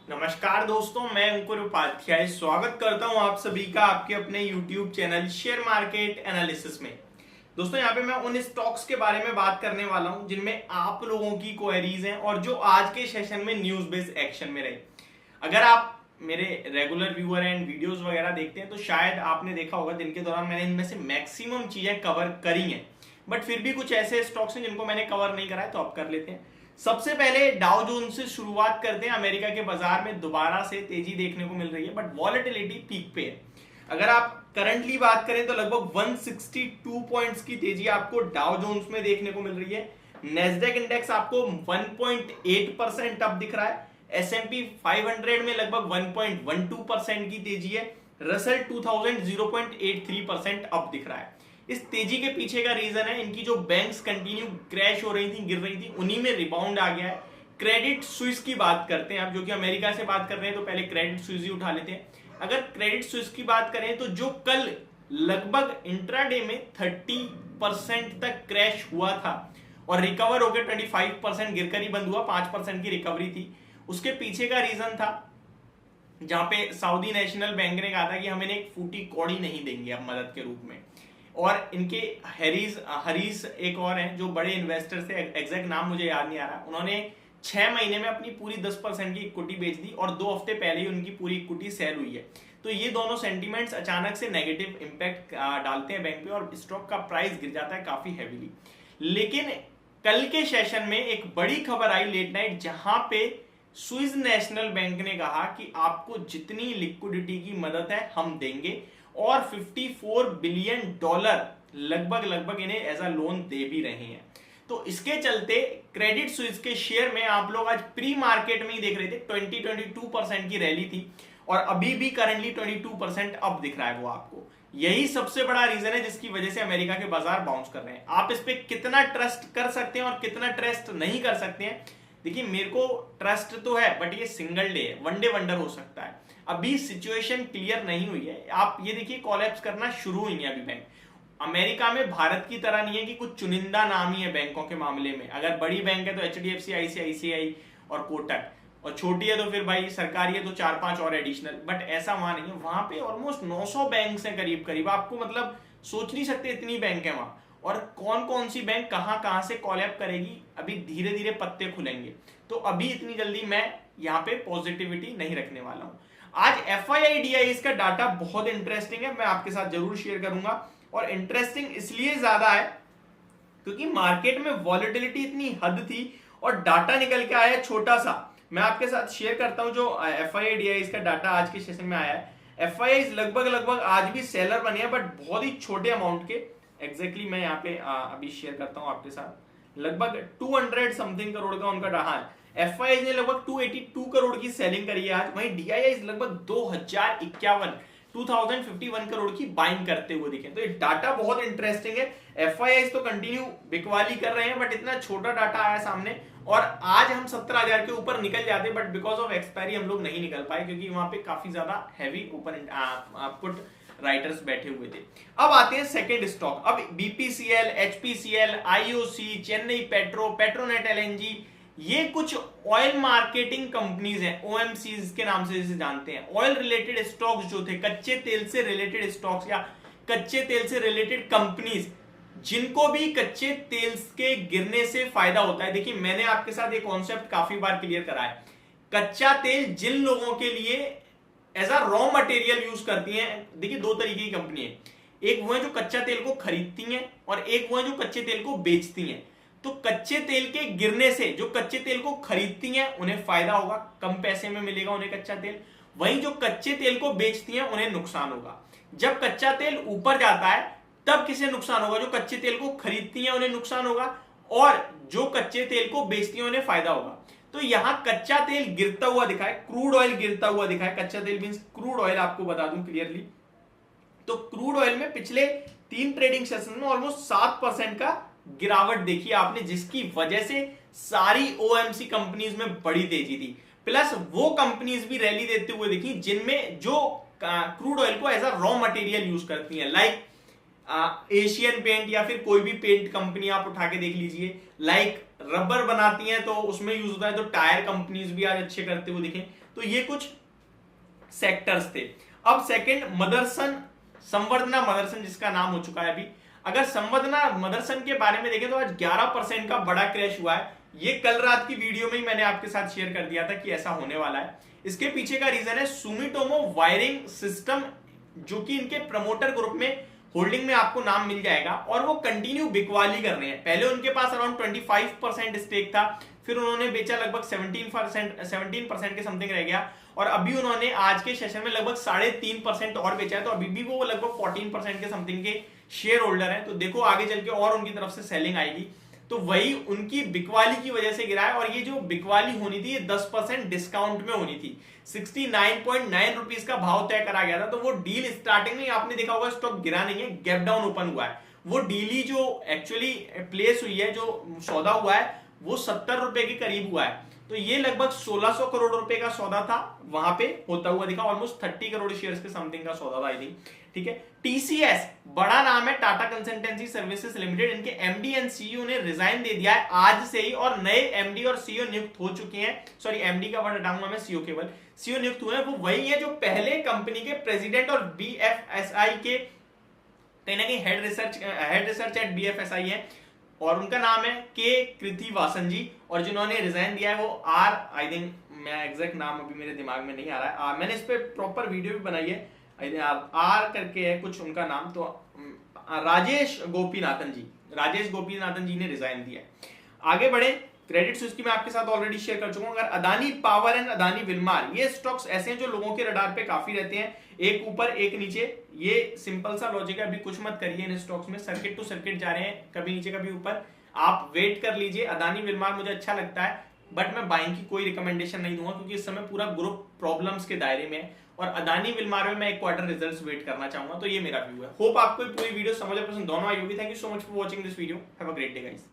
नमस्कार दोस्तों, मैं अंकुर उपाध्याय स्वागत करता हूं आप सभी का आपके अपने YouTube channel share market analysis में। दोस्तों, यहाँ पे मैं उन स्टॉक्स के बारे में बात करने वाला हूं जिनमें आप लोगों की क्वेरीज हैं और जो आज के सेशन में न्यूज बेस्ड एक्शन में रही। अगर आप मेरे रेगुलर व्यूअर एंड वीडियोस वगैरह देखते हैं तो शायद आपने देखा होगा दिन के दौरान मैंने इनमें से मैक्सिमम चीजें कवर करी हैं, बट फिर भी कुछ ऐसे स्टॉक्स हैं जिनको मैंने कवर नहीं करा है, तो आप कर लेते हैं। सबसे पहले डाउ जोन्स से शुरुआत करते हैं। अमेरिका के बाजार में दोबारा से तेजी देखने को मिल रही है, बट वॉलेटिलिटी पीक पे है। अगर आप करंटली बात करें तो लगभग 162 पॉइंट्स की तेजी आपको डाउ जोन्स में देखने को मिल रही है। नेस्डेक इंडेक्स आपको 1.8% अप दिख रहा है। S&P 500 में लगभग 1.12% की तेजी है। रसल 2000 0.83% अप दिख रहा है। इस तेजी के पीछे का रीजन है इनकी जो बैंक्स कंटिन्यू क्रैश हो रही थी, गिर रही थी, उन्हीं में रिबाउंड आ गया है। क्रेडिट स्विस की बात करते हैं आप, जो कि अमेरिका से बात कर रहे हैं तो पहले क्रेडिट स्विस ही उठा लेते हैं। अगर क्रेडिट स्विस की बात करें तो जो कल लगभग इंट्राडे में 30% तक क्रैश हुआ था और रिकवर होकर 25% गिरकर ही बंद हुआ, 5% की रिकवरी थी। उसके पीछे का रीजन था जहां पे सऊदी नेशनल बैंक ने कहा था कि हम इन्हें एक फूटी कौड़ी नहीं देंगे अब मदद के रूप में। और इनके हरीस एक और हैं जो बड़े इन्वेस्टर थे, एग्जैक्ट नाम मुझे याद नहीं आ रहा, उन्होंने 6 महीने में अपनी पूरी 10% की इक्विटी बेच दी और 2 हफ्ते पहले ही उनकी पूरी इक्विटी सेल हुई है। तो ये दोनों सेंटीमेंट्स अचानक से नेगेटिव इंपैक्ट डालते हैं बैंक पे और स्टॉक का प्राइस गिर जाता है काफी हैवीली। लेकिन कल के सेशन में एक बड़ी खबर आई लेट नाइट, जहां पे स्विस नेशनल बैंक ने कहा कि आपको जितनी लिक्विडिटी की मदद है हम देंगे और $54 बिलियन लगभग इन्हें एज अ लोन दे भी रहे हैं। तो इसके चलते क्रेडिट स्विस के शेयर में आप लोग आज प्री मार्केट में ही देख रहे थे 22% की रैली थी और अभी भी करंटली 22% अप दिख रहा है वो आपको। यही सबसे बड़ा रीजन है जिसकी वजह से अमेरिका के बाजार बाउंस कर रहे हैं। आप इस पे कितना ट्रस्ट कर सकते हैं और कितना ट्रस्ट नहीं कर सकते हैं, देखिए मेरे को ट्रस्ट तो है, बट ये सिंगल डे है, वन डे वंडर हो सकता है। अभी सिचुएशन क्लियर नहीं हुई है। आप ये देखिए कोलैप्स करना शुरू हुई है अभी बैंक। अमेरिका में भारत की तरह नहीं है कि कुछ चुनिंदा नाम ही है बैंकों के मामले में। अगर बड़ी बैंक है तो HDFC, ICICI और कोटक, और छोटी है तो फिर भाई सरकारी है तो 4-5 और एडिशनल, बट ऐसा वहां नहीं है। वहां पे ऑलमोस्ट 900 बैंक है करीब करीब, आपको मतलब सोच नहीं सकते इतनी बैंक है वहां। और कौन कौन सी बैंक कहां कहां से कॉलैप करेगी, अभी धीरे धीरे पत्ते खुलेंगे। तो अभी इतनी जल्दी मैं यहाँ पे पॉजिटिविटी नहीं रखने वाला हूं। आज FII-DII का डाटा बहुत इंटरेस्टिंग है, मैं आपके साथ जरूर शेयर करूंगा। और इंटरेस्टिंग इसलिए ज्यादा है क्योंकि मार्केट में वॉलेटिलिटी इतनी हद थी और डाटा निकल के आया छोटा सा। मैं आपके साथ शेयर करता हूं जो FII-DII का डाटा आज के सेशन में आया है। FII लगभग आज भी सेलर बने हैं, बट बहुत ही छोटे अमाउंट के। एग्जैक्टली मैं यहाँ पे अभी शेयर करता हूं आपके साथ। लगभग 200 समथिंग करोड़ का उनका रहा है। FII ने लगभग 282 करोड़ की सेलिंग करी है आज। वहीं DII लगभग 2051 करोड़ की बाइंग करते हुए दिखे। तो ये डाटा बहुत इंटरेस्टिंग है। FII तो कंटिन्यू बिकवाली कर रहे हैं, बट इतना छोटा डाटा आया सामने और आज हम 17,000 के ऊपर निकल जाते, बट बिकॉज ऑफ एक्सपायरी हम लोग नहीं निकल पाए क्योंकि वहां पे काफी ज्यादा हैवी ओपन पुट राइटर्स बैठे हुए थे। अब आते हैं सेकेंड स्टॉक। अब BPCL, HPCL, IOC, Chennai Petronet LNG, ये कुछ ऑयल मार्केटिंग कंपनीज हैं, OMCs के नाम से जिसे जानते हैं। ऑयल रिलेटेड स्टॉक्स जो थे, कच्चे तेल से रिलेटेड स्टॉक्स या कच्चे तेल से रिलेटेड कंपनीज, जिनको भी कच्चे तेल के गिरने से फायदा होता है। देखिए मैंने आपके साथ ये कॉन्सेप्ट काफी बार क्लियर करा है। कच्चा तेल जिन लोगों के लिए as a raw material use करती हैं, देखिए 2 तरीके की कंपनी है। एक वो है जो कच्चा तेल को खरीदती हैं और एक वो है जो कच्चे तेल को बेचती हैं। तो कच्चे तेल के गिरने से जो कच्चे तेल को खरीदती हैं उन्हें फायदा होगा, कम पैसे में मिलेगा उन्हें कच्चा तेल। वहीं जो कच्चे तेल को बेचती हैं उन्हें नुकसान होगा। जब कच्चा तेल ऊपर जाता है तब किसे नुकसान होगा? जो कच्चे तेल को खरीदती हैं उन्हें नुकसान होगा और जो कच्चे तेल को बेचती हैं उन्हें फायदा होगा। तो यहां कच्चा तेल गिरता हुआ दिखा है, क्रूड ऑयल गिरता हुआ दिखा है। कच्चा तेल मींस क्रूड ऑयल, आपको बता दूं क्लियरली। तो क्रूड ऑयल में पिछले 3 ट्रेडिंग सेशन में ऑलमोस्ट 7% का गिरावट देखी आपने, जिसकी वजह से सारी OMC कंपनीज में बड़ी तेजी थी। प्लस वो कंपनीज भी रैली देते हुए दिखी जिनमें जो क्रूड ऑयल को as a raw material use करती हैं, लाइक एशियन पेंट या फिर कोई भी पेंट कंपनी आप उठा के देख लीजिए, लाइक रबर बनाती हैं तो उसमें यूज होता है। तो टायर कंपनीज भी आज अच्छे करते हुए दिखे। तो ये कुछ सेक्टर्स थे। अब सेकंड मदरसन, संवर्धना मदरसन जिसका नाम हो चुका है अभी। अगर संवर्धना मदरसन के बारे में देखें तो आज 11% का बड़ा क्रैश हुआ है। ये कल रात की वीडियो में ही मैंने आपके साथ शेयर कर दिया था कि ऐसा होने वाला है। इसके पीछे का रीजन है सुमिटोमो वायरिंग सिस्टम, जो कि इनके प्रमोटर ग्रुप में होल्डिंग में आपको नाम मिल जाएगा, और वो कंटिन्यू बिकवाली कर रहे हैं। पहले उनके पास अराउंड 25% स्टेक था, फिर उन्होंने बेचा लगभग 17% के समथिंग रह गया, और अभी उन्होंने आज के सेशन में लगभग 3.5% और बेचा है, तो अभी भी वो लगभग 14% के समथिंग के शेयर होल्डर है। तो देखो आगे चल के और उनकी तरफ से सेलिंग आएगी, तो वही उनकी बिकवाली की वजह से गिरा है। और ये जो बिकवाली होनी थी ये 10% डिस्काउंट में होनी थी, 69.9 रुपीज का भाव तय करा गया था। तो वो डील स्टार्टिंग में आपने देखा होगा स्टॉक गिरा नहीं है, गैप डाउन ओपन हुआ है। वो डील ही जो एक्चुअली प्लेस हुई है, जो सौदा हुआ है, वो 70 रुपए के करीब हुआ है। तो ये लगभग 1600 करोड़ रुपए का सौदा था, वहां पे होता हुआ दिखा। ऑलमोस्ट 30 करोड़ शेयर्स के समथिंग का सौदा था आई थिंक, ठीक है। टीसीएस बड़ा नाम है, टाटा कंसल्टेंसी सर्विसेज लिमिटेड। इनके एमडी एंड सीईओ ने रिजाइन दे दिया है आज से ही, और नए एमडी और सीईओ नियुक्त हो चुके हैं। सॉरी, एमडी का वर्ड हटाऊंगा मैं, सीईओ केवल, सीईओ नियुक्त हुए हैं। वो वही है जो पहले कंपनी के प्रेसिडेंट और बीएफएसआई के कहीं ना कहीं हेड रिसर्च एट बीएफएसआई है, और उनका नाम है के कृतिवासन जी। और जिन्होंने रिजाइन दिया है वो आई थिंक, मैं एग्जैक्ट नाम अभी मेरे दिमाग में नहीं आ रहा है, मैंने इस पे प्रॉपर वीडियो भी बनाई है, आर करके है कुछ उनका नाम, तो राजेश गोपीनाथन जी ने रिजाइन दिया है। आगे बढ़े, क्रेडिट स्विच की मैं आपके साथ ऑलरेडी शेयर कर चुका हूं। अगर Adani power and Adani Wilmar, ये स्टॉक्स ऐसे हैं जो लोगों के रडार पे काफी रहते हैं, एक ऊपर एक नीचे। ये सिंपल सा लॉजिक है, अभी कुछ मत करिए इन स्टॉक्स में, सर्किट टू सर्किट जा रहे हैं, कभी नीचे कभी ऊपर, आप वेट कर लीजिए। अदानी विलमार मुझे अच्छा लगता है, बट मैं बाइंग की कोई रिकमेंडेशन नहीं दूंगा, क्योंकि इस समय पूरा ग्रुप प्रॉब्लम्स के दायरे में है, और अदानी विलमार में मैं एक क्वार्टर रिजल्ट्स वेट करना चाहूंगा। तो ये मेरा व्यू है। होप आपको पूरी वीडियो समझ और पसंद दोनों आई होगी। Thank you so much for watching this video. Have a great day guys.